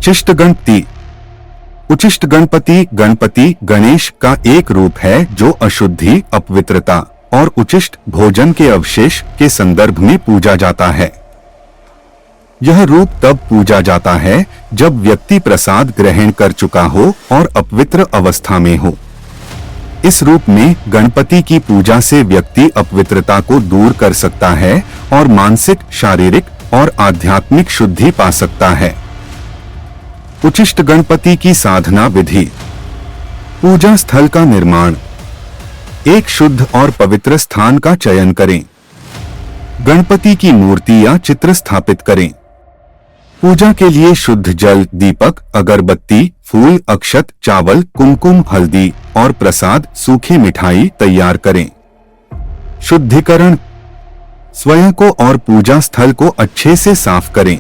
उचिष्ट गणपति। उचिष्ट गणपति गणपति गणेश का एक रूप है जो अशुद्धि, अपवित्रता और उचिष्ट भोजन के अवशेष के संदर्भ में पूजा जाता है। यह रूप तब पूजा जाता है जब व्यक्ति प्रसाद ग्रहण कर चुका हो और अपवित्र अवस्था में हो। इस रूप में गणपति की पूजा से व्यक्ति अपवित्रता को दूर कर सकता है और मानसिक, शारीरिक और आध्यात्मिक शुद्धि पा सकता है। उचिष्ट गणपति की साधना विधि। पूजा स्थल का निर्माण। एक शुद्ध और पवित्र स्थान का चयन करें। गणपति की मूर्ति या चित्र स्थापित करें। पूजा के लिए शुद्ध जल, दीपक, अगरबत्ती, फूल, अक्षत, चावल, कुमकुम, हल्दी और प्रसाद, सूखी मिठाई तैयार करें। शुद्धिकरण। स्वयं को और पूजा स्थल को अच्छे से साफ करें।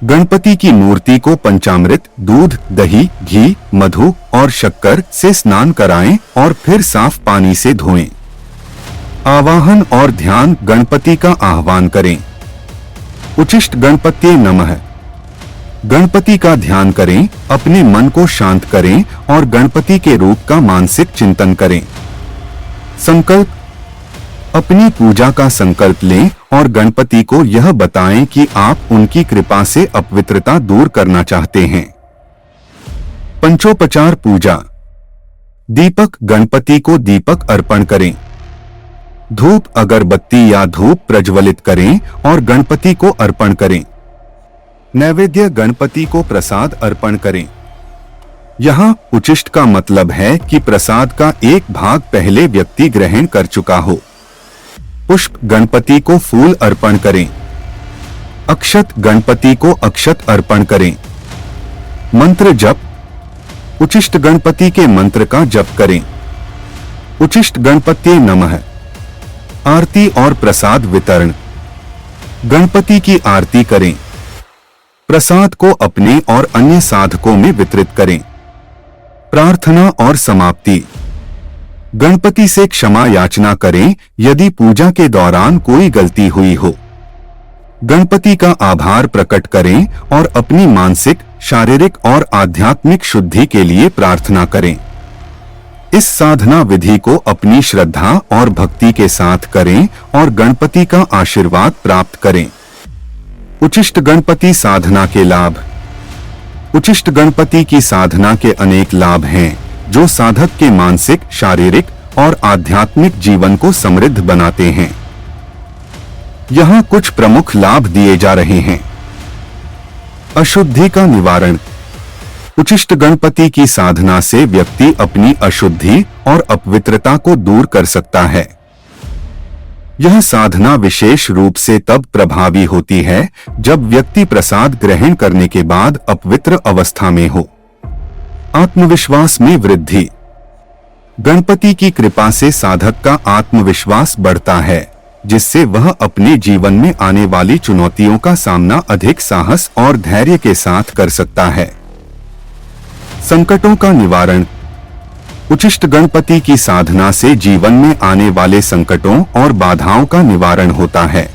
गणपति की मूर्ति को पंचामृत, दूध, दही, घी, मधु और शक्कर से स्नान कराएं और फिर साफ पानी से धोएं। आवाहन और ध्यान। गणपति का आह्वान करें। उचिष्ट गणपति नमः। गणपति का ध्यान करें, अपने मन को शांत करें और गणपति के रूप का मानसिक चिंतन करें। संकल्प। अपनी पूजा का संकल्प लें और गणपति को यह बताएं कि आप उनकी कृपा से अपवित्रता दूर करना चाहते हैं। पंचोपचार पूजा। दीपक। गणपति को दीपक अर्पण करें। धूप, अगरबत्ती या धूप प्रज्वलित करें और गणपति को अर्पण करें। नैवेद्य। गणपति को प्रसाद अर्पण करें। यहाँ उचिष्ट का मतलब है कि प्रसाद का एक भाग पहले व्यक्ति ग्रहण कर चुका हो। पुष्प। गणपति को फूल अर्पण करें। अक्षत। गणपति को अक्षत अर्पण करें। मंत्र जप। उचिष्ट गणपति के मंत्र का जप करें। उचिष्ट गणपति नमः। आरती और प्रसाद वितरण। गणपति की आरती करें। प्रसाद को अपने और अन्य साधकों में वितरित करें। प्रार्थना और समाप्ति। गणपति से क्षमा याचना करें यदि पूजा के दौरान कोई गलती हुई हो। गणपति का आभार प्रकट करें और अपनी मानसिक, शारीरिक और आध्यात्मिक शुद्धि के लिए प्रार्थना करें। इस साधना विधि को अपनी श्रद्धा और भक्ति के साथ करें और गणपति का आशीर्वाद प्राप्त करें। उचिष्ट गणपति साधना के लाभ। उचिष्ट गणपति की साधना के अनेक लाभ हैं जो साधक के मानसिक, शारीरिक और आध्यात्मिक जीवन को समृद्ध बनाते हैं। यहाँ कुछ प्रमुख लाभ दिए जा रहे हैं। अशुद्धि का निवारण। उचिष्ट गणपति की साधना से व्यक्ति अपनी अशुद्धि और अपवित्रता को दूर कर सकता है। यह साधना विशेष रूप से तब प्रभावी होती है जब व्यक्ति प्रसाद ग्रहण करने के बाद अपवित्र अवस्था में हो। आत्मविश्वास में वृद्धि। गणपति की कृपा से साधक का आत्मविश्वास बढ़ता है, जिससे वह अपने जीवन में आने वाली चुनौतियों का सामना अधिक साहस और धैर्य के साथ कर सकता है। संकटों का निवारण। उचिष्ट गणपति की साधना से जीवन में आने वाले संकटों और बाधाओं का निवारण होता है।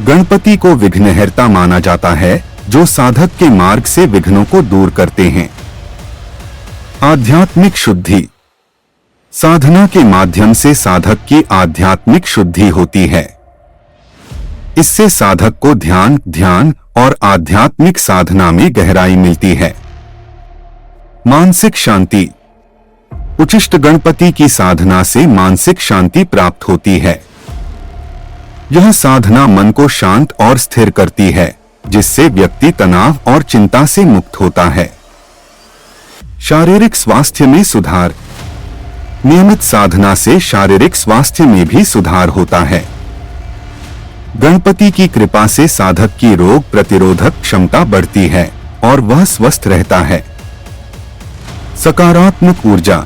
गणपति को विघ्नहर्ता माना जाता है, जो साधक के मार्ग से विघ्नों को दूर करते हैं। आध्यात्मिक शुद्धि। साधना के माध्यम से साधक की आध्यात्मिक शुद्धि होती है। इससे साधक को ध्यान और आध्यात्मिक साधना में गहराई मिलती है। मानसिक शांति। उचिष्ट गणपति की साधना से मानसिक शांति प्राप्त होती है। यह साधना मन को शांत और स्थिर करती है, जिससे व्यक्ति तनाव और चिंता से मुक्त होता है। शारीरिक स्वास्थ्य में सुधार। नियमित साधना से शारीरिक स्वास्थ्य में भी सुधार होता है। गणपति की कृपा से साधक की रोग प्रतिरोधक क्षमता बढ़ती है और वह स्वस्थ रहता है। सकारात्मक ऊर्जा।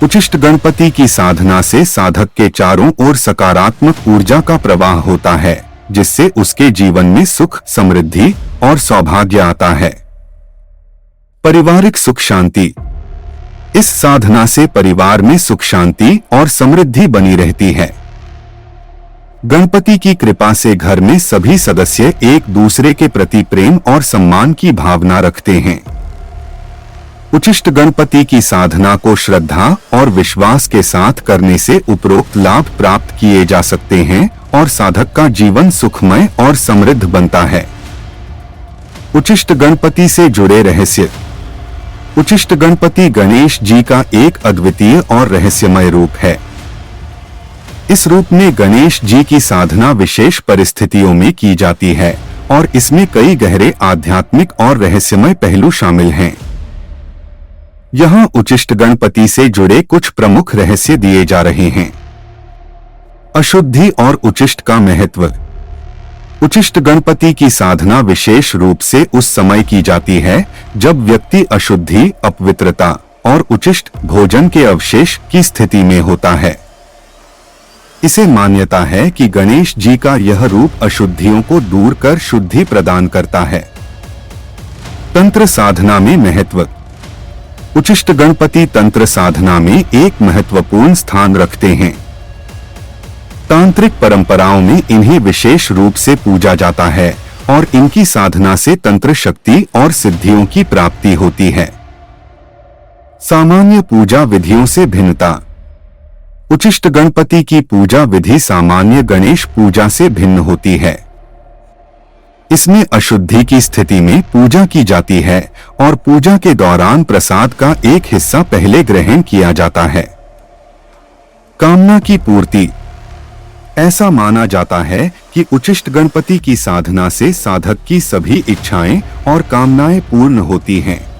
उचिष्ट गणपति की साधना से साधक के चारों ओर सकारात्मक ऊर्जा का प्रवाह होता है, जिससे उसके जीवन में सुख, समृद्धि और सौभाग्य आता है। पारिवारिक सुख शांति। इस साधना से परिवार में सुख शांति और समृद्धि बनी रहती है। गणपति की कृपा से घर में सभी सदस्य एक दूसरे के प्रति प्रेम और सम्मान की भावना रखते हैं। उचिष्ट गणपति की साधना को श्रद्धा और विश्वास के साथ करने से उपरोक्त लाभ प्राप्त किए जा सकते हैं और साधक का जीवन सुखमय और समृद्ध बनता है। उचिष्ट गणपति से जुड़े रहस्य। उचिष्ट गणपति गणेश जी का एक अद्वितीय और रहस्यमय रूप है। इस रूप में गणेश जी की साधना विशेष परिस्थितियों में की जाती है और इसमें कई गहरे आध्यात्मिक और रहस्यमय पहलू शामिल हैं। यहाँ उचिष्ट गणपति से जुड़े कुछ प्रमुख रहस्य दिए जा रहे हैं। अशुद्धि और उचिष्ट का महत्व। उचिष्ट गणपति की साधना विशेष रूप से उस समय की जाती है जब व्यक्ति अशुद्धि, अपवित्रता और उचिष्ट भोजन के अवशेष की स्थिति में होता है। इसे मान्यता है कि गणेश जी का यह रूप अशुद्धियों को दूर कर शुद्धि प्रदान करता है। तंत्र साधना में महत्व। उचिष्ट गणपति तंत्र साधना में एक महत्वपूर्ण स्थान रखते हैं। तांत्रिक परंपराओं में इन्हें विशेष रूप से पूजा जाता है और इनकी साधना से तंत्र शक्ति और सिद्धियों की प्राप्ति होती है। सामान्य पूजा विधियों से भिन्नता। उचिष्ट गणपति की पूजा विधि सामान्य गणेश पूजा से भिन्न होती है। इसमें अशुद्धि की स्थिति में पूजा की जाती है और पूजा के दौरान प्रसाद का एक हिस्सा पहले ग्रहण किया जाता है। कामना की पूर्ति। ऐसा माना जाता है कि उचिष्ट गणपति की साधना से साधक की सभी इच्छाएं और कामनाएं पूर्ण होती हैं।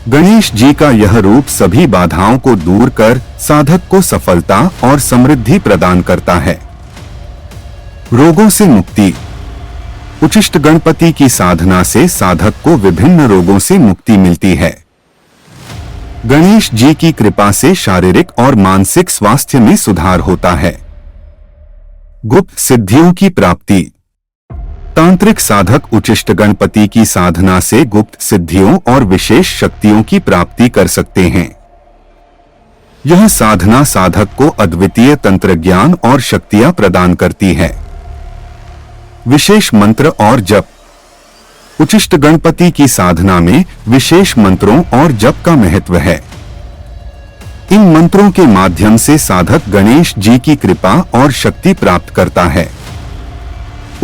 गणेश जी का यह रूप सभी बाधाओं को दूर कर साधक को सफलता और समृद्धि प्रदान करता है। रोगों से मुक्ति। उचिष्ट गणपति की साधना से साधक को विभिन्न रोगों से मुक्ति मिलती है। गणेश जी की कृपा से शारीरिक और मानसिक स्वास्थ्य में सुधार होता है। गुप्त सिद्धियों की प्राप्ति। तांत्रिक साधक उचिष्ट गणपति की साधना से गुप्त सिद्धियों और विशेष शक्तियों की प्राप्ति कर सकते हैं। यह साधना साधक को अद्वितीय तंत्र ज्ञान और शक्तियां प्रदान करती है। विशेष मंत्र और जप। उचिष्ट गणपति की साधना में विशेष मंत्रों और जप का महत्व है। इन मंत्रों के माध्यम से साधक गणेश जी की कृपा और शक्ति प्राप्त करता है।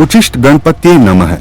उचिष्ट गणपति नमः।